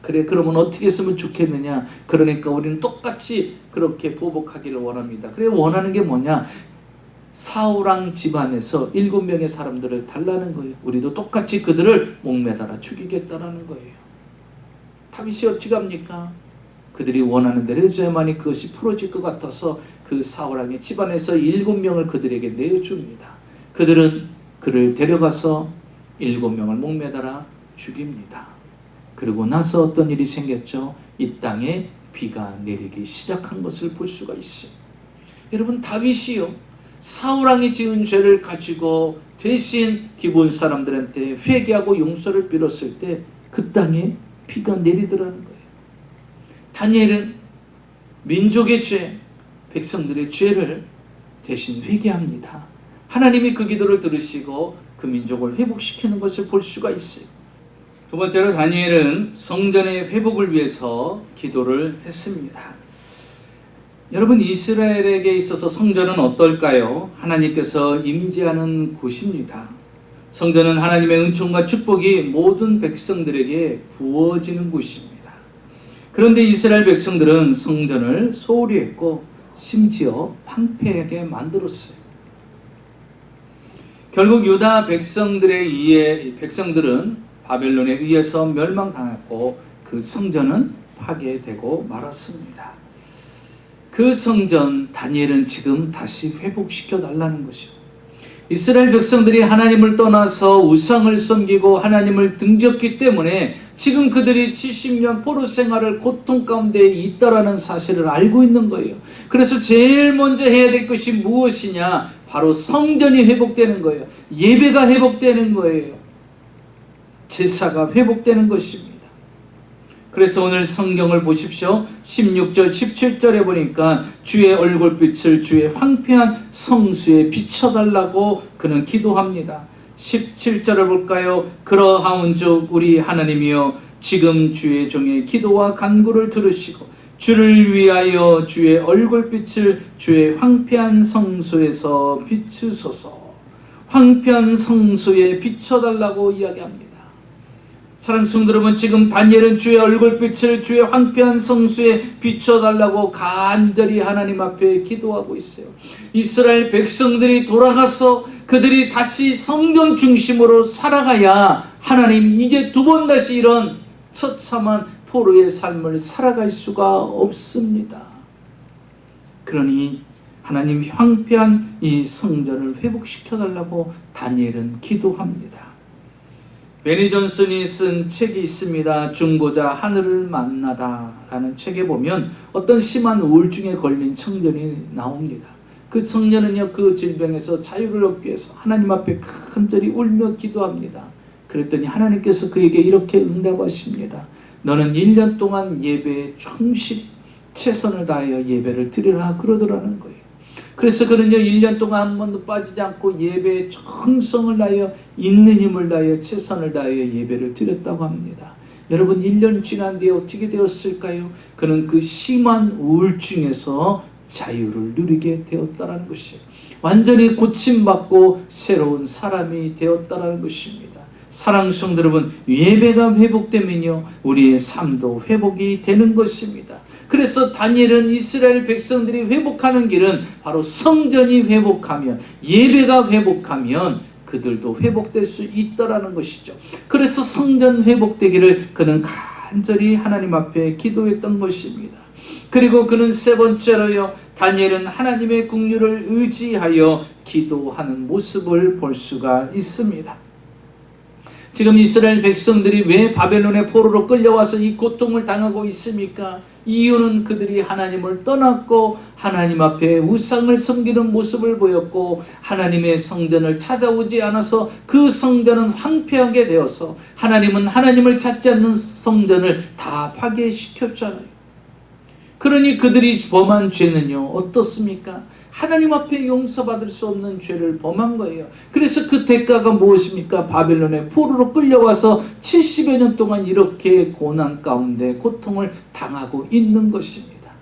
그래, 그러면 어떻게 했으면 좋겠느냐? 그러니까 우리는 똑같이 그렇게 보복하기를 원합니다. 그래, 원하는 게 뭐냐? 사울왕 집안에서 7명의 사람들을 달라는 거예요. 우리도 똑같이 그들을 목매달아 죽이겠다라는 거예요. 다윗이 어떻게 합니까? 그들이 원하는 대로 해줘야만이 그것이 풀어질 것 같아서 그 사울왕의 집안에서 7명을 그들에게 내어줍니다. 그들은 그를 데려가서 7명을 목매달아 죽입니다. 그리고 나서 어떤 일이 생겼죠? 이 땅에 비가 내리기 시작한 것을 볼 수가 있어요. 여러분, 다윗이요 사울왕이 지은 죄를 가지고 대신 기본 사람들한테 회개하고 용서를 빌었을 때 그 땅에 비가 내리더라는 거예요. 다니엘은 민족의 죄, 백성들의 죄를 대신 회개합니다. 하나님이 그 기도를 들으시고 그 민족을 회복시키는 것을 볼 수가 있어요. 두 번째로 다니엘은 성전의 회복을 위해서 기도를 했습니다. 여러분, 이스라엘에게 있어서 성전은 어떨까요? 하나님께서 임재하는 곳입니다. 성전은 하나님의 은총과 축복이 모든 백성들에게 부어지는 곳입니다. 그런데 이스라엘 백성들은 성전을 소홀히 했고 심지어 황폐하게 만들었어요. 결국 유다 백성들은 바벨론에 의해서 멸망당했고 그 성전은 파괴되고 말았습니다. 그 성전 다니엘은 지금 다시 회복시켜 달라는 것이요. 이스라엘 백성들이 하나님을 떠나서 우상을 섬기고 하나님을 등졌기 때문에 지금 그들이 70년 포로 생활을 고통 가운데 있다라는 사실을 알고 있는 거예요. 그래서 제일 먼저 해야 될 것이 무엇이냐? 바로 성전이 회복되는 거예요. 예배가 회복되는 거예요. 제사가 회복되는 것입니다. 그래서 오늘 성경을 보십시오. 16절 17절에 보니까 주의 얼굴빛을 주의 황폐한 성수에 비춰달라고 그는 기도합니다. 17절을 볼까요? 그러하온즉 우리 하나님이여 지금 주의 종의 기도와 간구를 들으시고 주를 위하여 주의 얼굴빛을 주의 황폐한 성소에서 비추소서. 황폐한 성소에 비춰달라고 이야기합니다. 사랑하는 성도 여러분, 지금 다니엘은 주의 얼굴빛을 주의 황폐한 성수에 비춰달라고 간절히 하나님 앞에 기도하고 있어요. 이스라엘 백성들이 돌아가서 그들이 다시 성전 중심으로 살아가야 하나님이 이제 두 번 다시 이런 처참한 포로의 삶을 살아갈 수가 없습니다. 그러니 하나님 황폐한 이 성전을 회복시켜달라고 다니엘은 기도합니다. 베니 존슨이 쓴 책이 있습니다. 중보자 하늘을 만나다 라는 책에 보면 어떤 심한 우울증에 걸린 청년이 나옵니다. 그 청년은요, 그 질병에서 자유를 얻기 위해서 하나님 앞에 간절히 울며 기도합니다. 그랬더니 하나님께서 그에게 이렇게 응답하십니다. 너는 1년 동안 예배에 충실히 최선을 다하여 예배를 드리라 그러더라는 거예요. 그래서 그는요 1년 동안 한 번도 빠지지 않고 예배에 정성을 다하여 있는 힘을 다하여 최선을 다하여 예배를 드렸다고 합니다. 여러분, 1년 지난 뒤에 어떻게 되었을까요? 그는 그 심한 우울증에서 자유를 누리게 되었다는 것이에요. 완전히 고침받고 새로운 사람이 되었다는 것입니다. 사랑하는 성도 여러분, 예배가 회복되면요 우리의 삶도 회복이 되는 것입니다. 그래서 다니엘은 이스라엘 백성들이 회복하는 길은 바로 성전이 회복하면, 예배가 회복하면 그들도 회복될 수 있다라는 것이죠. 그래서 성전 회복되기를 그는 간절히 하나님 앞에 기도했던 것입니다. 그리고 그는 세 번째로요, 다니엘은 하나님의 긍휼을 의지하여 기도하는 모습을 볼 수가 있습니다. 지금 이스라엘 백성들이 왜 바벨론의 포로로 끌려와서 이 고통을 당하고 있습니까? 이유는 그들이 하나님을 떠났고 하나님 앞에 우상을 섬기는 모습을 보였고 하나님의 성전을 찾아오지 않아서 그 성전은 황폐하게 되어서 하나님은 하나님을 찾지 않는 성전을 다 파괴시켰잖아요. 그러니 그들이 범한 죄는요 어떻습니까? 하나님 앞에 용서받을 수 없는 죄를 범한 거예요. 그래서 그 대가가 무엇입니까? 바벨론의 포로로 끌려와서 70여 년 동안 이렇게 고난 가운데 고통을 당하고 있는 것입니다.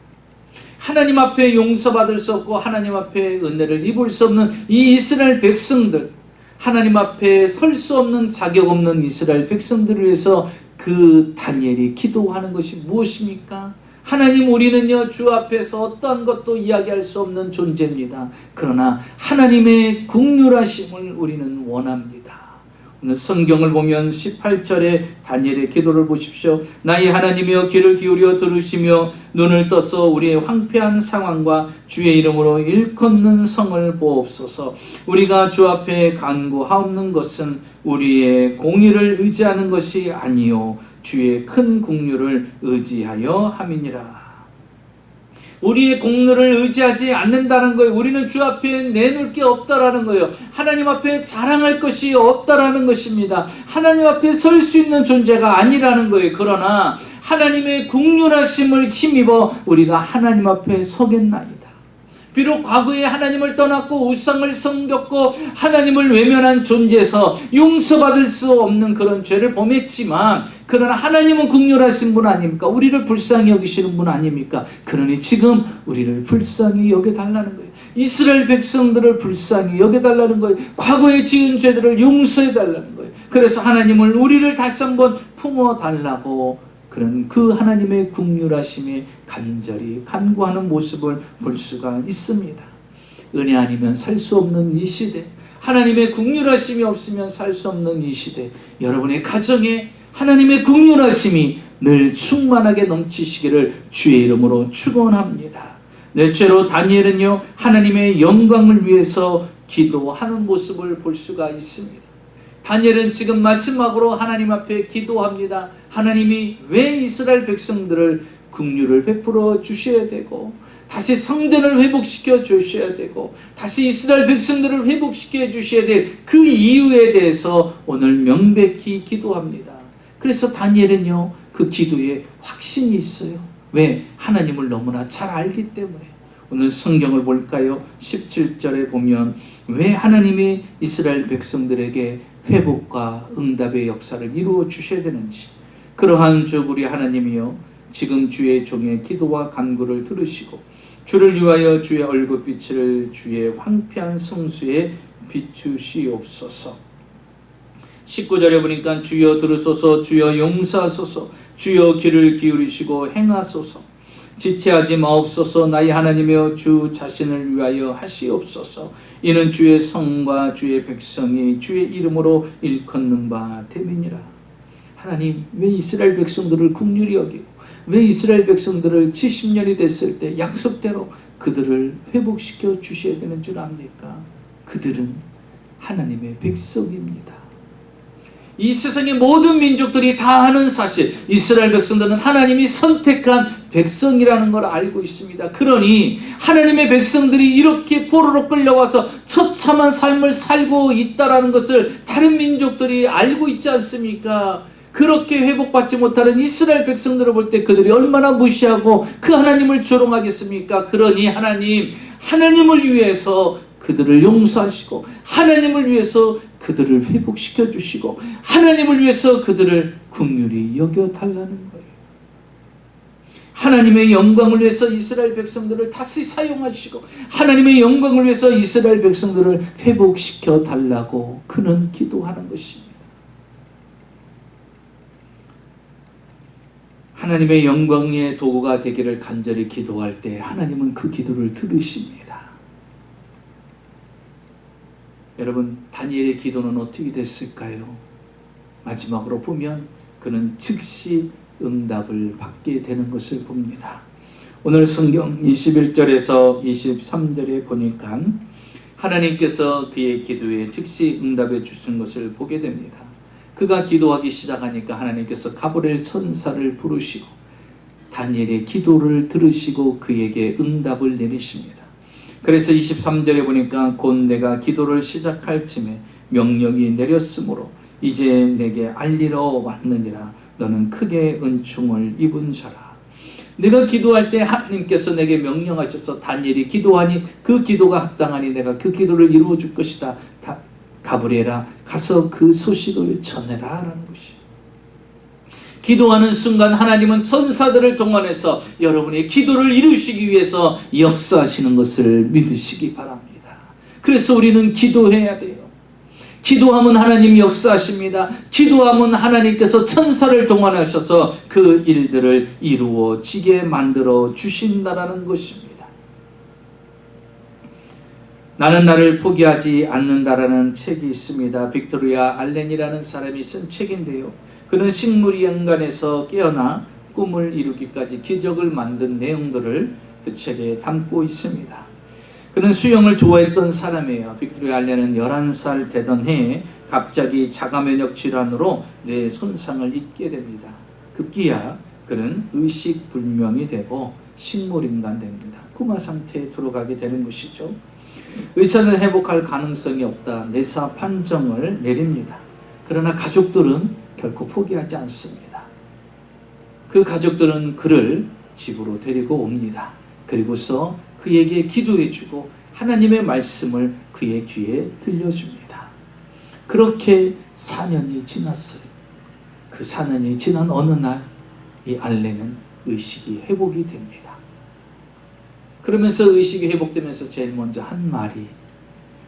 하나님 앞에 용서받을 수 없고 하나님 앞에 은혜를 입을 수 없는 이 이스라엘 백성들, 하나님 앞에 설 수 없는 자격 없는 이스라엘 백성들을 위해서 그 다니엘이 기도하는 것이 무엇입니까? 하나님, 우리는요 주 앞에서 어떠한 것도 이야기할 수 없는 존재입니다. 그러나 하나님의 긍휼하심을 우리는 원합니다. 오늘 성경을 보면 18절에 다니엘의 기도를 보십시오. 나의 하나님이여 귀를 기울여 들으시며 눈을 떠서 우리의 황폐한 상황과 주의 이름으로 일컫는 성을 보옵소서. 우리가 주 앞에 간구하옵는 것은 우리의 공의를 의지하는 것이 아니요 주의 큰 긍휼을 의지하여 함이니라. 우리의 공로를 의지하지 않는다는 거예요. 우리는 주 앞에 내놓을 게 없다라는 거예요. 하나님 앞에 자랑할 것이 없다라는 것입니다. 하나님 앞에 설 수 있는 존재가 아니라는 거예요. 그러나 하나님의 긍휼하심을 힘입어 우리가 하나님 앞에 서겠나이다. 비록 과거에 하나님을 떠났고 우상을 섬겼고 하나님을 외면한 존재에서 용서받을 수 없는 그런 죄를 범했지만, 그러나 하나님은 긍휼하신 분 아닙니까? 우리를 불쌍히 여기시는 분 아닙니까? 그러니 지금 우리를 불쌍히 여겨달라는 거예요. 이스라엘 백성들을 불쌍히 여겨달라는 거예요. 과거에 지은 죄들을 용서해달라는 거예요. 그래서 하나님을, 우리를 다시 한번 품어달라고 그런 그 하나님의 긍휼하심에 간절히 간구하는 모습을 볼 수가 있습니다. 은혜 아니면 살 수 없는 이 시대, 하나님의 긍휼하심이 없으면 살 수 없는 이 시대, 여러분의 가정에 하나님의 긍휼하심이 늘 충만하게 넘치시기를 주의 이름으로 축원합니다. 넷째로 다니엘은요 하나님의 영광을 위해서 기도하는 모습을 볼 수가 있습니다. 다니엘은 지금 마지막으로 하나님 앞에 기도합니다. 하나님이 왜 이스라엘 백성들을 긍휼을 베풀어 주셔야 되고 다시 성전을 회복시켜 주셔야 되고 다시 이스라엘 백성들을 회복시켜 주셔야 될 그 이유에 대해서 오늘 명백히 기도합니다. 그래서 다니엘은요 그 기도에 확신이 있어요. 왜? 하나님을 너무나 잘 알기 때문에. 오늘 성경을 볼까요? 17절에 보면 왜 하나님이 이스라엘 백성들에게 회복과 응답의 역사를 이루어 주셔야 되는지, 그러한 주 우리 하나님이여 지금 주의 종의 기도와 간구를 들으시고 주를 위하여 주의 얼굴빛을 주의 황폐한 성수에 비추시옵소서. 19절에 보니까 주여 들으소서, 주여 용서하소서, 주여 귀를 기울이시고 행하소서. 지체하지 마옵소서. 나의 하나님이여 주 자신을 위하여 하시옵소서. 이는 주의 성과 주의 백성이 주의 이름으로 일컫는 바 됨이니라. 하나님, 왜 이스라엘 백성들을 긍휼히 여기고 왜 이스라엘 백성들을 70년이 됐을 때 약속대로 그들을 회복시켜 주셔야 되는 줄 압니까? 그들은 하나님의 백성입니다. 이 세상의 모든 민족들이 다 아는 사실, 이스라엘 백성들은 하나님이 선택한 백성이라는 걸 알고 있습니다. 그러니 하나님의 백성들이 이렇게 포로로 끌려와서 처참한 삶을 살고 있다는 것을 다른 민족들이 알고 있지 않습니까? 그렇게 회복받지 못하는 이스라엘 백성들을 볼 때 그들이 얼마나 무시하고 그 하나님을 조롱하겠습니까? 그러니 하나님을 위해서 그들을 용서하시고 하나님을 위해서 그들을 회복시켜 주시고 하나님을 위해서 그들을 긍휼히 여겨달라는 거예요. 하나님의 영광을 위해서 이스라엘 백성들을 다시 사용하시고 하나님의 영광을 위해서 이스라엘 백성들을 회복시켜 달라고 그는 기도하는 것입니다. 하나님의 영광의 도구가 되기를 간절히 기도할 때 하나님은 그 기도를 들으십니다. 여러분, 다니엘의 기도는 어떻게 됐을까요? 마지막으로 보면 그는 즉시 응답을 받게 되는 것을 봅니다. 오늘 성경 21절에서 23절에 보니까 하나님께서 그의 기도에 즉시 응답해 주신 것을 보게 됩니다. 그가 기도하기 시작하니까 하나님께서 가브리엘 천사를 부르시고 다니엘의 기도를 들으시고 그에게 응답을 내리십니다. 그래서 23절에 보니까 곧 내가 기도를 시작할 쯤에 명령이 내렸으므로 이제 내게 알리러 왔느니라. 너는 크게 은총을 입은 자라. 내가 기도할 때 하나님께서 내게 명령하셔서 다니엘이 기도하니 그 기도가 합당하니 내가 그 기도를 이루어 줄 것이다. 가브리엘아, 가서 그 소식을 전해라 라는 것이에요. 기도하는 순간 하나님은 천사들을 동원해서 여러분의 기도를 이루시기 위해서 역사하시는 것을 믿으시기 바랍니다. 그래서 우리는 기도해야 돼요. 기도하면 하나님이 역사하십니다. 기도하면 하나님께서 천사를 동원하셔서 그 일들을 이루어지게 만들어 주신다라는 것입니다. 나는 나를 포기하지 않는다라는 책이 있습니다. 빅토리아 알렌이라는 사람이 쓴 책인데요. 그는 식물이 연간에서 깨어나 꿈을 이루기까지 기적을 만든 내용들을 그 책에 담고 있습니다. 그는 수영을 좋아했던 사람이에요. 빅토리아 알렌은 11살 되던 해에 갑자기 자가면역 질환으로 뇌 손상을 입게 됩니다. 급기야 그는 의식불명이 되고 식물인간 됩니다. 코마 상태에 들어가게 되는 것이죠. 의사는 회복할 가능성이 없다. 내사 판정을 내립니다. 그러나 가족들은 결코 포기하지 않습니다. 그 가족들은 그를 집으로 데리고 옵니다. 그리고서 그에게 기도해주고 하나님의 말씀을 그의 귀에 들려줍니다. 그렇게 4년이 지났어요. 그 4년이 지난 어느 날 이 알렌은 의식이 회복이 됩니다. 그러면서 의식이 회복되면서 제일 먼저 한 말이,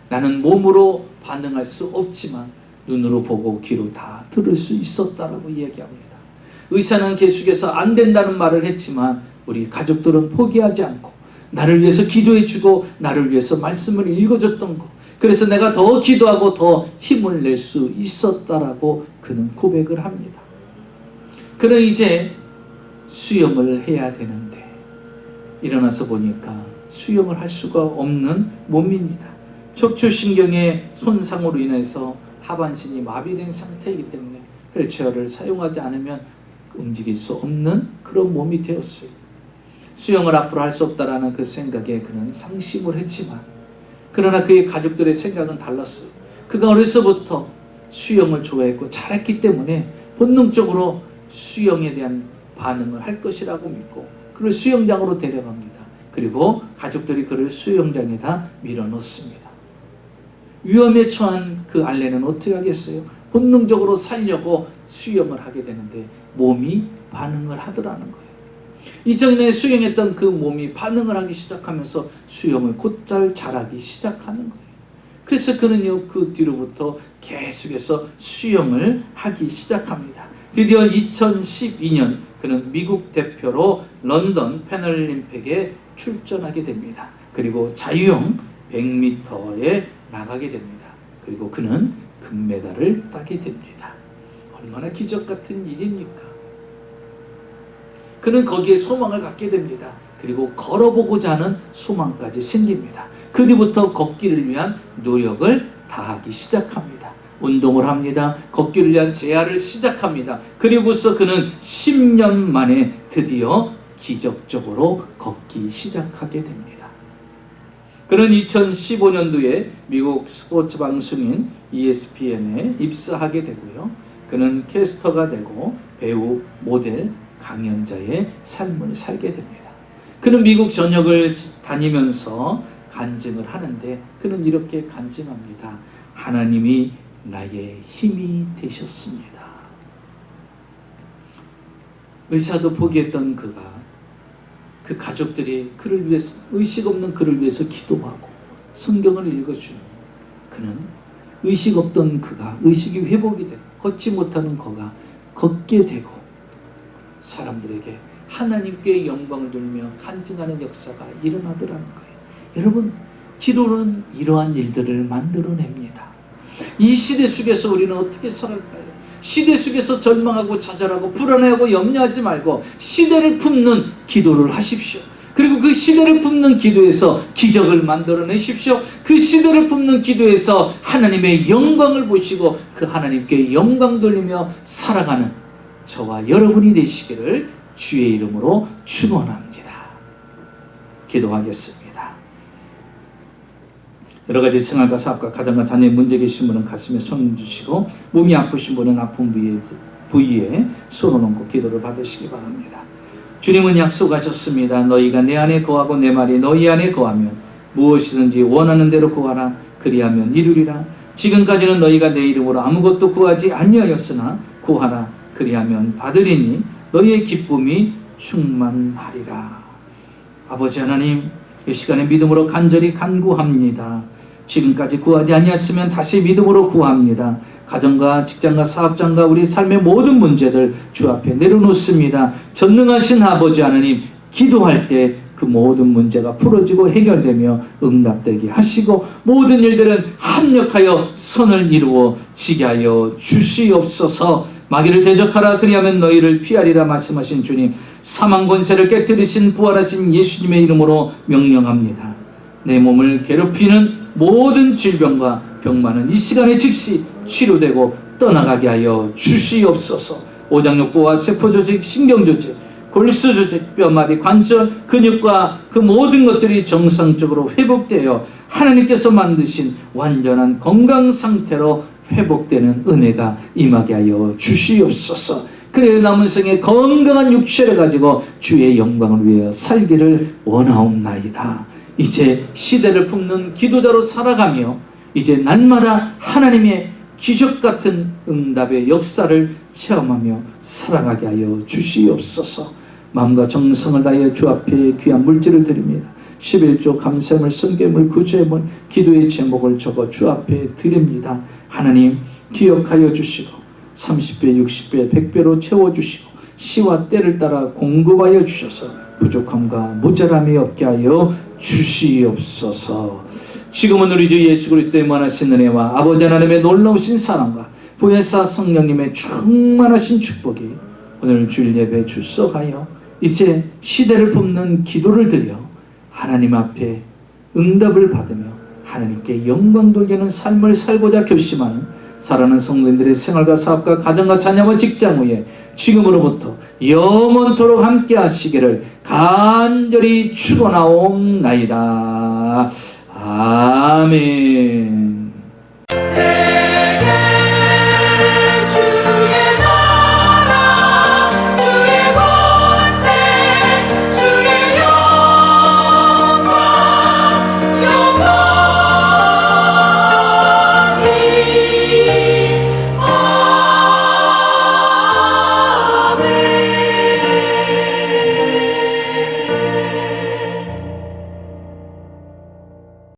나는 몸으로 반응할 수 없지만 눈으로 보고 귀로 다 들을 수 있었다라고 이야기합니다. 의사는 계속해서 안 된다는 말을 했지만 우리 가족들은 포기하지 않고 나를 위해서 기도해주고 나를 위해서 말씀을 읽어줬던 것, 그래서 내가 더 기도하고 더 힘을 낼 수 있었다라고 그는 고백을 합니다. 그는 이제 수영을 해야 되는데 일어나서 보니까 수영을 할 수가 없는 몸입니다. 척추신경의 손상으로 인해서 하반신이 마비된 상태이기 때문에 휠체어를 사용하지 않으면 움직일 수 없는 그런 몸이 되었어요. 수영을 앞으로 할 수 없다라는 그 생각에 그는 상심을 했지만, 그러나 그의 가족들의 생각은 달랐어요. 그가 어려서부터 수영을 좋아했고 잘했기 때문에 본능적으로 수영에 대한 반응을 할 것이라고 믿고 그를 수영장으로 데려갑니다. 그리고 가족들이 그를 수영장에다 밀어넣습니다. 위험에 처한 그 알렌은 어떻게 하겠어요? 본능적으로 살려고 수영을 하게 되는데 몸이 반응을 하더라는 거예요. 이전에 수영했던 그 몸이 반응을 하기 시작하면서 수영을 곧잘 잘하기 시작하는 거예요. 그래서 그는요, 그 뒤로부터 계속해서 수영을 하기 시작합니다. 드디어 2012년 그는 미국 대표로 런던 패럴림픽에 출전하게 됩니다. 그리고 자유형 100m에 나가게 됩니다. 그리고 그는 금메달을 따게 됩니다. 얼마나 기적 같은 일입니까? 그는 거기에 소망을 갖게 됩니다. 그리고 걸어보고자 하는 소망까지 생깁니다. 그 뒤부터 걷기를 위한 노력을 다하기 시작합니다. 운동을 합니다. 걷기를 위한 재활을 시작합니다. 그리고서 그는 10년 만에 드디어 기적적으로 걷기 시작하게 됩니다. 그는 2015년도에 미국 스포츠 방송인 ESPN에 입사하게 되고요. 그는 캐스터가 되고 배우, 모델, 강연자의 삶을 살게 됩니다. 그는 미국 전역을 다니면서 간증을 하는데 그는 이렇게 간증합니다. 하나님이 나의 힘이 되셨습니다. 의사도 포기했던 그가, 그 가족들이 그를 위해서, 의식 없는 그를 위해서 기도하고 성경을 읽어주는, 그는 의식 없던 그가 의식이 회복이 되고 걷지 못하는 그가 걷게 되고 사람들에게 하나님께 영광을 돌리며 간증하는 역사가 일어나더라는 거예요. 여러분, 기도는 이러한 일들을 만들어냅니다. 이 시대 속에서 우리는 어떻게 살아갈까요? 시대 속에서 절망하고 좌절하고 불안해하고 염려하지 말고 시대를 품는 기도를 하십시오. 그리고 그 시대를 품는 기도에서 기적을 만들어내십시오. 그 시대를 품는 기도에서 하나님의 영광을 보시고 그 하나님께 영광 돌리며 살아가는 저와 여러분이 되시기를 주의 이름으로 축원합니다. 기도하겠습니다. 여러 가지 생활과 사업과 가정과 자녀의 문제 계신 분은 가슴에 손 주시고, 몸이 아프신 분은 아픈 부위에 손을 얹고 기도를 받으시기 바랍니다. 주님은 약속하셨습니다. 너희가 내 안에 거하고 내 말이 너희 안에 거하면 무엇이든지 원하는 대로 구하라. 그리하면 이루리라. 지금까지는 너희가 내 이름으로 아무것도 구하지 아니하였으나 구하라. 그리하면 받으리니 너희의 기쁨이 충만하리라. 아버지 하나님, 이 시간에 믿음으로 간절히 간구합니다. 지금까지 구하지 아니했으면 다시 믿음으로 구합니다. 가정과 직장과 사업장과 우리 삶의 모든 문제들 주 앞에 내려놓습니다. 전능하신 아버지 하나님, 기도할 때 그 모든 문제가 풀어지고 해결되며 응답되게 하시고, 모든 일들은 합력하여 선을 이루어 지게 하여 주시옵소서. 마귀를 대적하라. 그리하면 너희를 피하리라 말씀하신 주님, 사망 권세를 깨뜨리신 부활하신 예수님의 이름으로 명령합니다. 내 몸을 괴롭히는 모든 질병과 병만은 이 시간에 즉시 치료되고 떠나가게 하여 주시옵소서. 오장육부와 세포조직, 신경조직, 골수조직, 뼈마디, 관절, 근육과 그 모든 것들이 정상적으로 회복되어 하나님께서 만드신 완전한 건강 상태로 회복되는 은혜가 임하게 하여 주시옵소서. 그래야 남은 생에 건강한 육체를 가지고 주의 영광을 위하여 살기를 원하옵나이다. 이제 시대를 품는 기도자로 살아가며 이제 날마다 하나님의 기적 같은 응답의 역사를 체험하며 살아가게 하여 주시옵소서. 마음과 정성을 다해 주 앞에 귀한 물질을 드립니다. 11조 감사물, 성계물, 구제물, 기도의 제목을 적어 주 앞에 드립니다. 하나님 기억하여 주시고 30배, 60배, 100배로 채워주시고 시와 때를 따라 공급하여 주셔서 부족함과 모자람이 없게 하여 주시옵소서. 지금은 우리 주 예수 그리스도의 무한하신 은혜와 아버지 하나님의 놀라우신 사랑과 보혜사 성령님의 충만하신 축복이 오늘 주일 예배 출석하여 이제 시대를 품는 기도를 드려 하나님 앞에 응답을 받으며 하나님께 영광 돌리는 삶을 살고자 결심하는 사랑하는 성도님들의 생활과 사업과 가정과 자녀와 직장 위에 지금으로부터 영원토록 함께 하시기를 간절히 축원하옵나이다. 아멘.